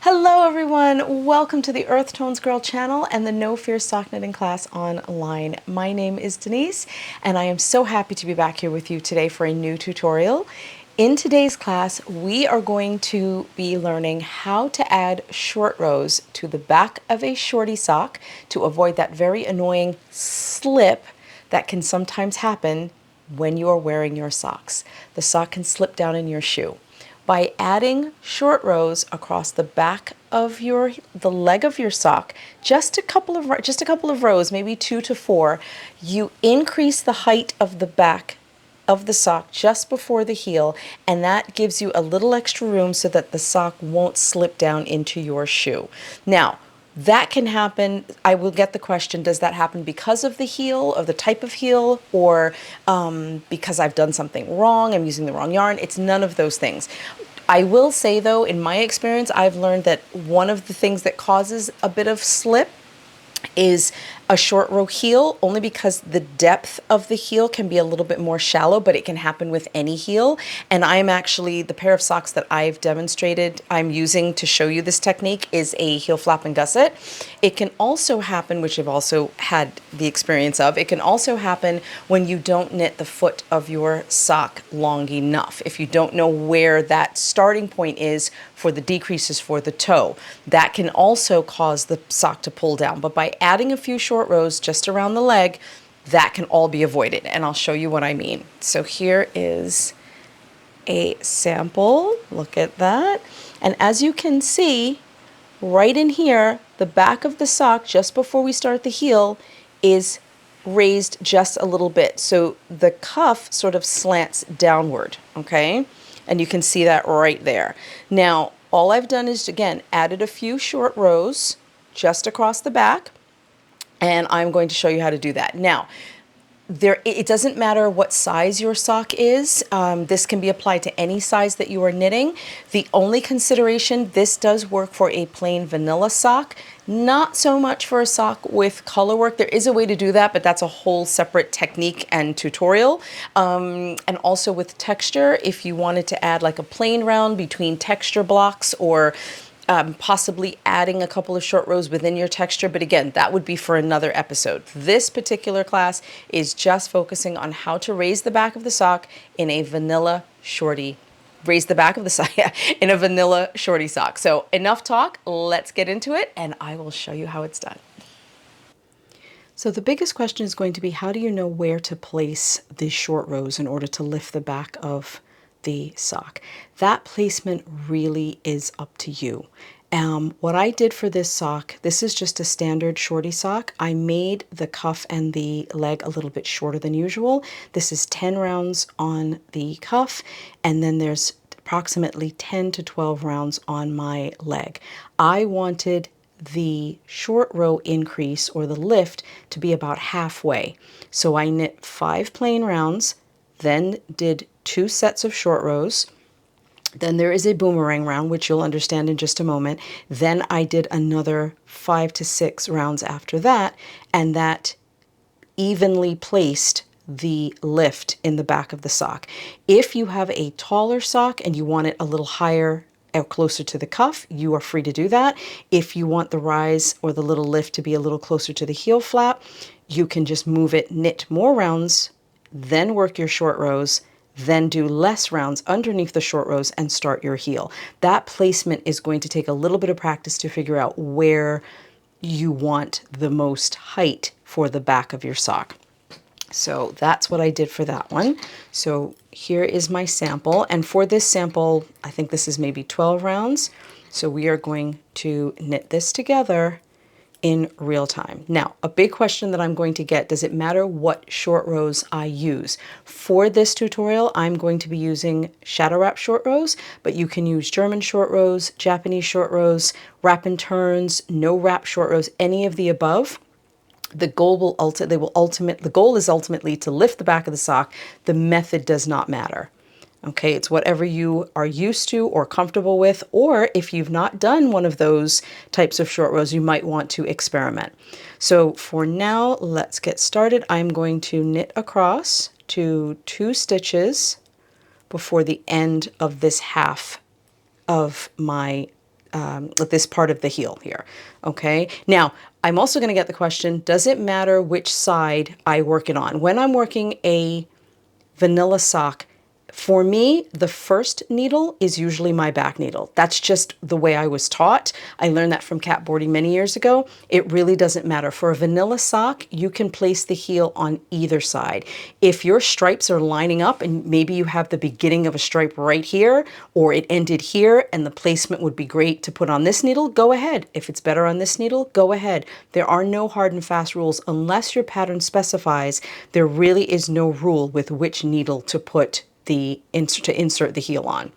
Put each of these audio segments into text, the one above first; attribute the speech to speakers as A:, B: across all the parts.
A: Hello everyone, welcome to the EarthtonesGirl Channel and the No Fear Sock Knitting class online. My name is Denise and I am so happy to be back here with you today for a new tutorial. In today's class, we are going to be learning how to add short rows to the back of a shorty sock to avoid that very annoying slip that can sometimes happen when you are wearing your socks. The sock can slip down in your shoe. By adding short rows across the back of the leg of your sock, just a couple of rows, maybe 2 to 4, you increase the height of the back of the sock just before the heel, and that gives you a little extra room so that the sock won't slip down into your shoe. Now, that can happen. I will get the question, does that happen because of the heel, of the type of heel, or because I've done something wrong, I'm using the wrong yarn? It's none of those things. I will say though, in my experience, I've learned that one of the things that causes a bit of slip is a short row heel, only because the depth of the heel can be a little bit more shallow, but it can happen with any heel. And I'm actually, the pair of socks that I've demonstrated, I'm using to show you this technique is a heel flap and gusset. It can also happen, which I've also had the experience of, it can also happen when you don't knit the foot of your sock long enough. If you don't know where that starting point is for the decreases for the toe, that can also cause the sock to pull down. But by adding a few short rows just around the leg, that can all be avoided, and I'll show you what I mean. So here is a sample. Look at that. And as you can see, right in here, the back of the sock just before we start the heel is raised just a little bit. So the cuff sort of slants downward, okay? And you can see that right there. Now, all I've done is, again, added a few short rows just across the back, and I'm going to show you how to do that. Now, it doesn't matter what size your sock is. This can be applied to any size that you are knitting. The only consideration, this does work for a plain vanilla sock, not so much for a sock with color work. There is a way to do that, but that's a whole separate technique and tutorial. And also with texture, if you wanted to add like a plain round between texture blocks, or possibly adding a couple of short rows within your texture, but again, that would be for another episode. This particular class is just focusing on how to raise the back of the sock in a vanilla shorty. Raise the back of the sock in a vanilla shorty sock. So enough talk, let's get into it, and I will show you how it's done. So the biggest question is going to be, how do you know where to place the short rows in order to lift the back of the sock? That placement really is up to you. What I did for this sock, this is just a standard shorty sock. I made the cuff and the leg a little bit shorter than usual. This is 10 rounds on the cuff, and then there's approximately 10 to 12 rounds on my leg. I wanted the short row increase, or the lift, to be about halfway. So I knit 5 plain rounds, then did 2 sets of short rows. Then there is a boomerang round, which you'll understand in just a moment. Then I did another 5 to 6 rounds after that, and that evenly placed the lift in the back of the sock. If you have a taller sock and you want it a little higher or closer to the cuff, you are free to do that. If you want the rise or the little lift to be a little closer to the heel flap, you can just move it, knit more rounds, then work your short rows, then do less rounds underneath the short rows and start your heel. That placement is going to take a little bit of practice to figure out where you want the most height for the back of your sock. So that's what I did for that one. So here is my sample, and for this sample, I think this is maybe 12 rounds. So we are going to knit this together in real time. Now, a big question that I'm going to get, does it matter what short rows I use? For this tutorial, I'm going to be using shadow wrap short rows, but you can use German short rows, Japanese short rows, wrap and turns, no wrap short rows, any of the above. The goal is ultimately to lift the back of the sock. The method does not matter. Okay, it's whatever you are used to or comfortable with, or if you've not done one of those types of short rows, you might want to experiment. So for now, let's get started. I'm going to knit across to 2 stitches before the end of this half of my this part of the heel here. Okay. Now, I'm also going to get the question, does it matter which side I work it on? When I'm working a vanilla sock, for me, the first needle is usually my back needle. That's just the way I was taught. I learned that from catboarding many years ago. It really doesn't matter. For a vanilla sock, you can place the heel on either side. If your stripes are lining up and maybe you have the beginning of a stripe right here, or it ended here and the placement would be great to put on this needle, go ahead. If it's better on this needle, go ahead. There are no hard and fast rules unless your pattern specifies. There really is no rule with which needle to put insert the heel on.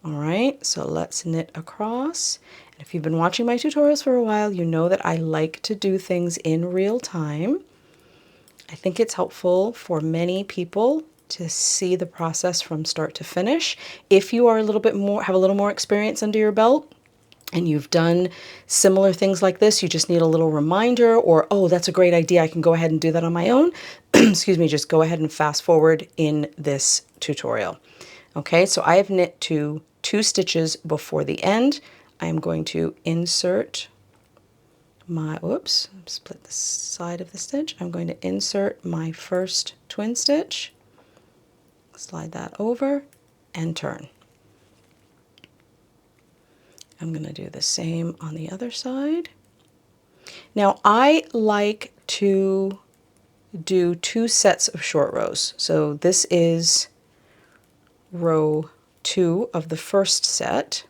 A: All right, so let's knit across. And if you've been watching my tutorials for a while, you know that I like to do things in real time. I think it's helpful for many people to see the process from start to finish. If you are have a little more experience under your belt, and you've done similar things like this, you just need a little reminder, or, oh, that's a great idea, I can go ahead and do that on my own. Excuse me, just go ahead and fast forward in this tutorial. Okay, so I have knit to 2 stitches before the end. I am going to insert my, split the side of the stitch. I'm going to insert my first twin stitch, slide that over, and turn. I'm going to do the same on the other side. Now I like to do 2 sets of short rows. So this is row 2 of the first set.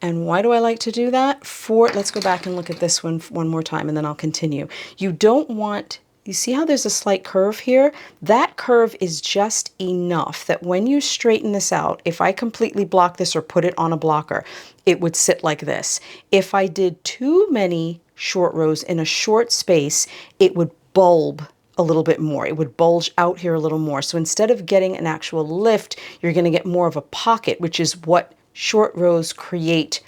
A: And why do I like to do that? Let's go back and look at this one more time and then I'll continue. You don't want, you see how there's a slight curve here? That curve is just enough that when you straighten this out, if I completely block this or put it on a blocker, it would sit like this. If I did too many short rows in a short space, it would bulb a little bit more. It would bulge out here a little more. So instead of getting an actual lift, you're going to get more of a pocket, which is what short rows create,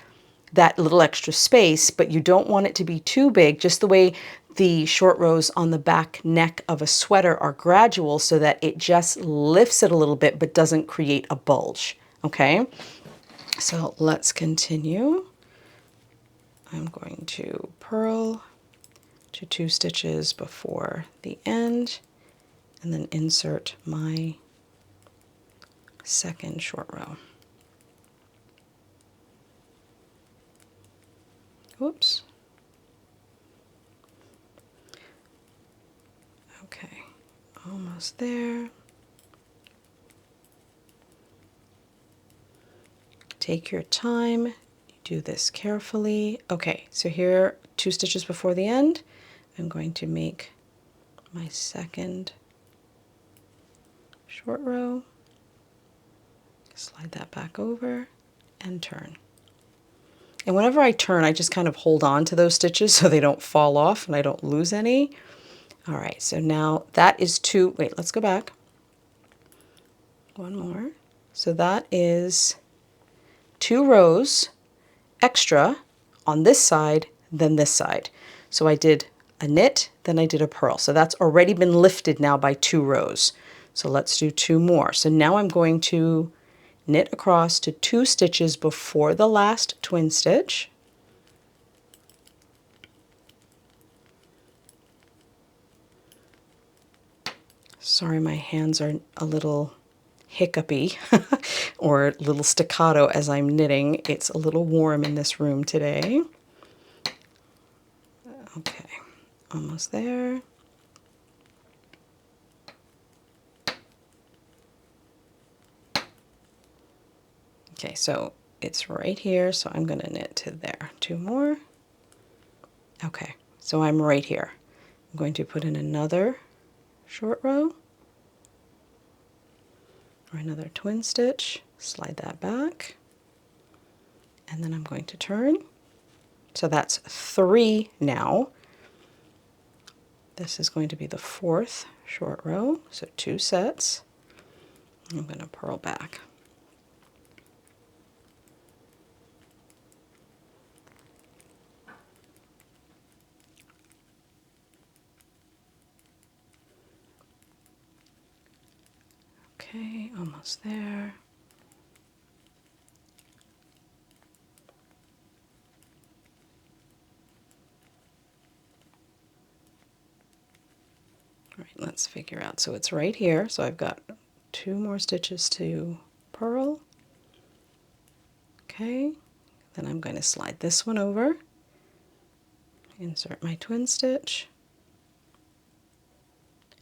A: that little extra space, but you don't want it to be too big, just the way the short rows on the back neck of a sweater are gradual so that it just lifts it a little bit but doesn't create a bulge. Okay, so let's continue. I'm going to purl to 2 stitches before the end and then insert my second short row. Whoops. Okay, almost there. Take your time, do this carefully. Okay, so here, 2 stitches before the end, I'm going to make my second short row, slide that back over, and turn. And whenever I turn, I just kind of hold on to those stitches so they don't fall off and I don't lose any. All right, so now that is 2, wait, let's go back. One more. So that is 2 rows extra on this side than this side. So I did a knit, then I did a purl. So that's already been lifted now by 2 rows. So let's do 2 more. So now I'm going to knit across to 2 stitches before the last twin stitch. Sorry, my hands are a little hiccupy or a little staccato as I'm knitting. It's a little warm in this room today. Okay, almost there. Okay, so it's right here, so I'm going to knit to there. 2 more. Okay, so I'm right here. I'm going to put in another short row, or another twin stitch, slide that back, and then I'm going to turn. So that's 3 now. This is going to be the 4th short row, so 2 sets. I'm going to purl back. Okay, almost there. let's figure out. So it's right here. So I've got 2 more stitches to purl. Okay, then I'm going to slide this one over, insert my twin stitch,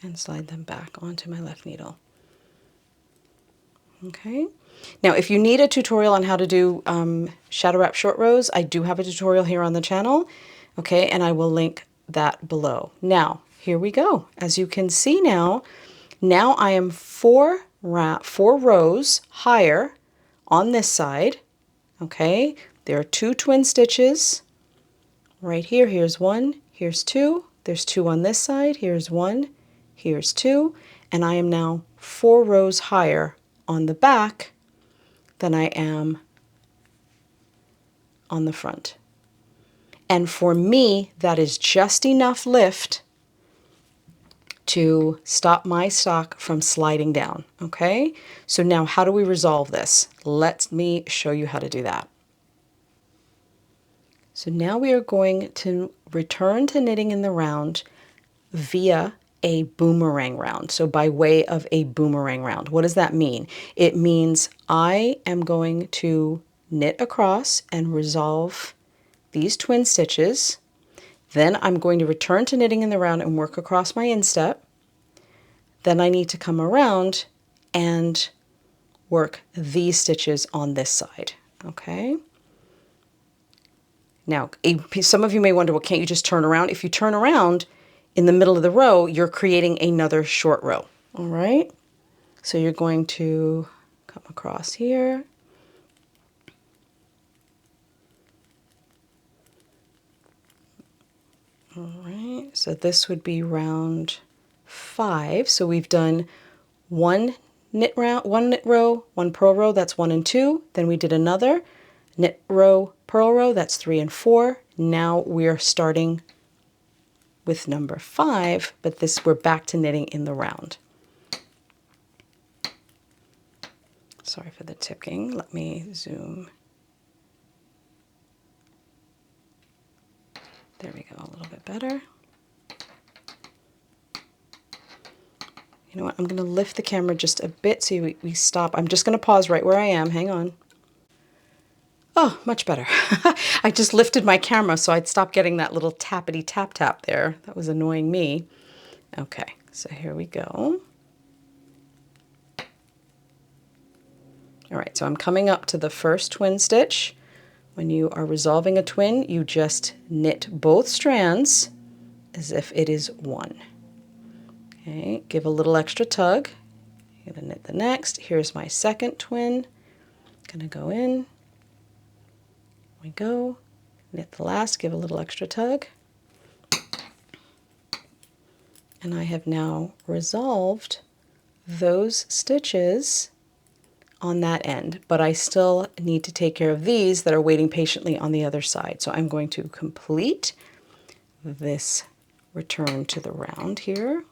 A: and slide them back onto my left needle. Okay, now if you need a tutorial on how to do shadow wrap short rows, I do have a tutorial here on the channel, okay, and I will link that below. Now, here we go. As you can see now I am 4 rows higher on this side, okay? There are 2 twin stitches right here. Here's 1, here's 2, there's 2 on this side, here's 1, here's 2, and I am now 4 rows higher on the back than I am on the front. And for me, that is just enough lift to stop my sock from sliding down, okay? So now how do we resolve this? Let me show you how to do that. So now we are going to return to knitting in the round via a boomerang round. So by way of a boomerang round. What does that mean? It means I am going to knit across and resolve these twin stitches. Then I'm going to return to knitting in the round and work across my instep. Then I need to come around and work these stitches on this side, okay? Now, some of you may wonder, well, can't you just turn around? If you turn around in the middle of the row, you're creating another short row, all right? So you're going to come across here. All right, so this would be round 5. So we've done 1 knit row, 1 purl row, that's 1 and 2. Then we did another knit row, purl row, that's 3 and 4. Now we're starting with number 5, but we're back to knitting in the round. Sorry for the ticking. Let me zoom. There we go, a little bit better. You know what, I'm going to lift the camera just a bit so we stop. I'm just going to pause right where I am. Hang on. Oh, much better. I just lifted my camera so I'd stop getting that little tappity tap tap there. That was annoying me. Okay, so here we go. All right, so I'm coming up to the first twin stitch. When you are resolving a twin, you just knit both strands as if it is one. Okay, give a little extra tug. I'm gonna knit the next. Here's my second twin. Gonna go in. We go. Knit the last, give a little extra tug. And I have now resolved those stitches on that end, but I still need to take care of these that are waiting patiently on the other side. So I'm going to complete this return to the round here.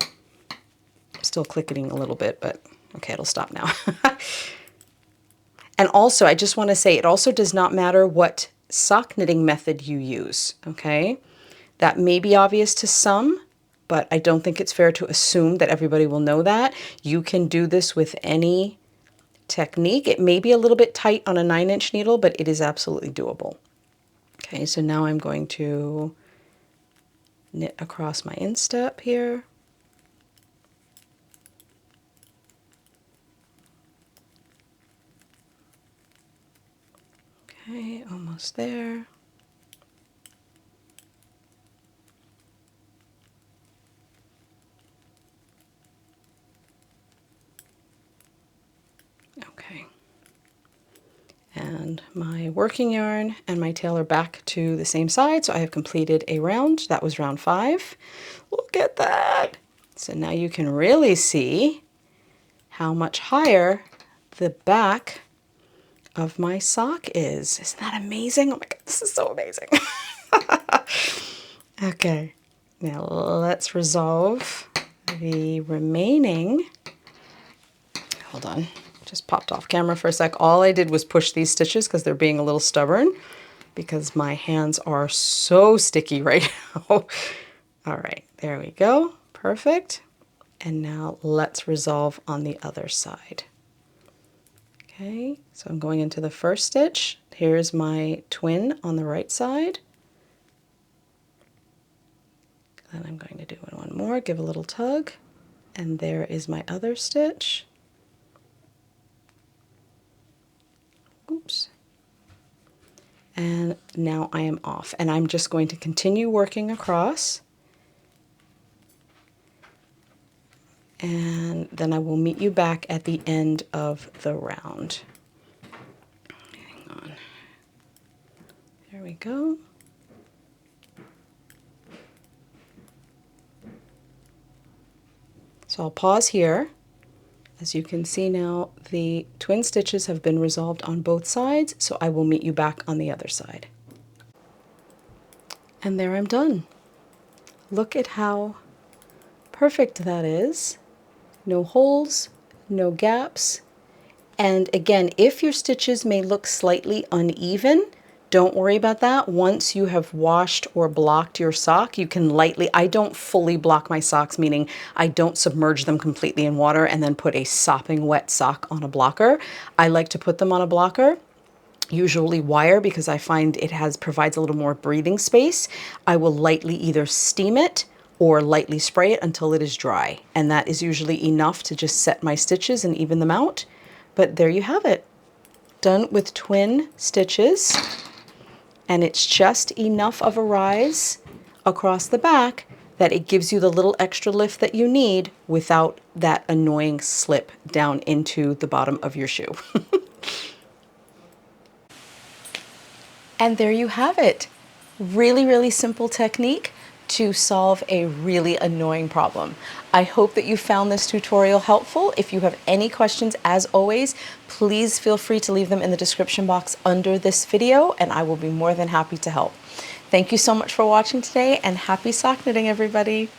A: I'm still clicking a little bit, but okay, it'll stop now. And also, I just want to say, it also does not matter what sock knitting method you use, okay? That may be obvious to some, but I don't think it's fair to assume that everybody will know that. You can do this with any technique. It may be a little bit tight on a 9-inch needle, but it is absolutely doable. Okay, so now I'm going to knit across my instep here. Okay, almost there. Okay. And my working yarn and my tail are back to the same side, so I have completed a round. That was round 5. Look at that! So now you can really see how much higher the back of my sock is. Isn't that amazing? Oh my god, this is so amazing. Okay, now let's resolve the remaining. Hold on, just popped off camera for a sec. All I did was push these stitches because they're being a little stubborn because my hands are so sticky right now. All right, there we go. Perfect. And now let's resolve on the other side. Okay, so I'm going into the first stitch. Here's my twin on the right side. Then I'm going to do one more, give a little tug, and there is my other stitch. Oops. And now I am off, and I'm just going to continue working across. And then I will meet you back at the end of the round. Hang on. There we go. So I'll pause here. As you can see now, the twin stitches have been resolved on both sides, so I will meet you back on the other side. And there I'm done. Look at how perfect that is. No holes, no gaps. And again, if your stitches may look slightly uneven, don't worry about that. Once you have washed or blocked your sock, you can lightly, I don't fully block my socks, meaning I don't submerge them completely in water and then put a sopping wet sock on a blocker. I like to put them on a blocker, usually wire, because I find it provides a little more breathing space. I will lightly either steam it or lightly spray it until it is dry. And that is usually enough to just set my stitches and even them out. But there you have it. Done with twin stitches. And it's just enough of a rise across the back that it gives you the little extra lift that you need without that annoying slip down into the bottom of your shoe. And there you have it. Really, really simple technique to solve a really annoying problem. I hope that you found this tutorial helpful. If you have any questions, as always, please feel free to leave them in the description box under this video, and I will be more than happy to help. Thank you so much for watching today, and happy sock knitting, everybody.